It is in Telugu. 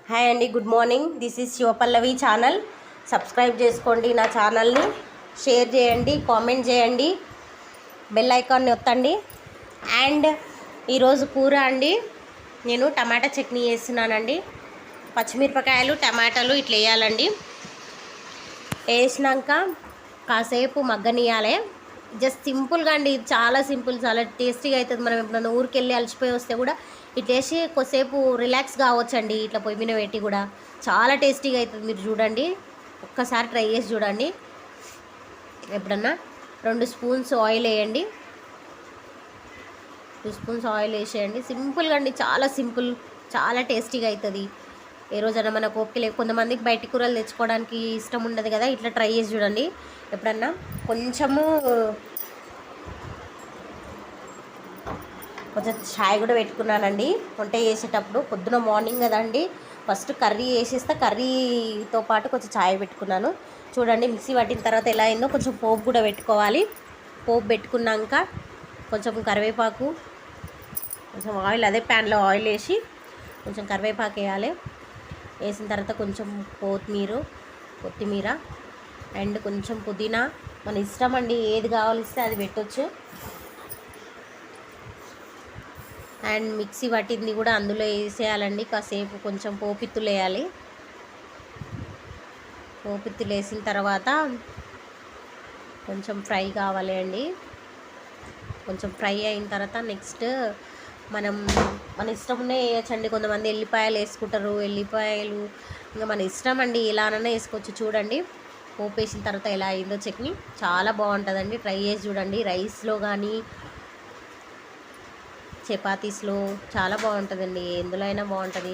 హాయ్ అండి, good morning. This is Shivapallavi channel. Subscribe చేసుకోండి నా ఛానల్ని, షేర్ చేయండి, కామెంట్ చేయండి, బెల్ ఐకాన్ని ఒత్తండి. అండ్ ఈరోజు కూర అండి, నేను టమాటా చట్నీ వేస్తున్నానండి. పచ్చిమిరపకాయలు, టమాటాలు ఇట్లా వేయాలండి. వేసినాక కాసేపు మగ్గనియాలి. జస్ట్ సింపుల్గా అండి, చాలా సింపుల్, చాలా టేస్టీగా అవుతుంది. మనం ఎప్పుడన్నా ఊరికి వెళ్ళి అలసిపోయి వస్తే కూడా ఇట్లా వేసి కొద్దిసేపు రిలాక్స్ కావచ్చండి. ఇట్లా పొయ్యి మీద పెట్టి కూడా చాలా టేస్టీగా అవుతుంది. మీరు చూడండి, ఒక్కసారి ట్రై చేసి చూడండి. ఎప్పుడన్నా 2 స్పూన్స్ ఆయిల్ వేయండి. 2 స్పూన్స్ ఆయిల్ వేసేయండి. సింపుల్గా అండి, చాలా సింపుల్, చాలా టేస్టీగా అవుతుంది. ఏ రోజైనా మనకు ఓపిక లేదు, కొంతమందికి బయట కూరలు తెచ్చుకోవడానికి ఇష్టం ఉండదు కదా, ఇట్లా ట్రై చేసి చూడండి. ఎప్పుడన్నా కొంచెం చాయ్ కూడా పెట్టుకున్నానండి వంట చేసేటప్పుడు. పొద్దున మార్నింగ్ కదండి, ఫస్ట్ కర్రీ వేసేస్తే కర్రీతో పాటు కొంచెం చాయ్ పెట్టుకున్నాను. చూడండి, మిక్సీ పట్టిన తర్వాత ఎలా అయిందో. కొంచెం పోపు కూడా పెట్టుకోవాలి. పోపు పెట్టుకున్నాక కొంచెం కరివేపాకు, కొంచెం ఆయిల్, అదే ప్యాన్లో ఆయిల్ వేసి కొంచెం కరివేపాకు వేయాలి. వేసిన తర్వాత కొంచెం కొత్తిమీర అండ్ కొంచెం పుదీనా, మన ఇష్టం అండి, ఏది కావాలిస్తే అది పెట్టొచ్చు. అండ్ మిక్సీ పట్టింది కూడా అందులో వేసేయాలండి. కాసేపు కొంచెం పోపిత్తులు వేయాలి. పోపిత్తులు వేసిన తర్వాత కొంచెం ఫ్రై కావాలి అండి. కొంచెం ఫ్రై అయిన తర్వాత నెక్స్ట్ మన ఇష్టంనే వేయచ్చండి. కొంతమంది ఎల్లిపాయలు వేసుకుంటారు, ఎల్లిపాయలు ఇంకా మన ఇష్టం అండి, ఎలానైనా వేసుకోవచ్చు. చూడండి, పోపు వేసిన తర్వాత ఎలా అయిందో చట్నీ, చాలా బాగుంటుందండి. ట్రై చేసి చూడండి. రైస్లో కానీ చపాతీస్లో చాలా బాగుంటుందండి, ఎందులో అయినా బాగుంటుంది.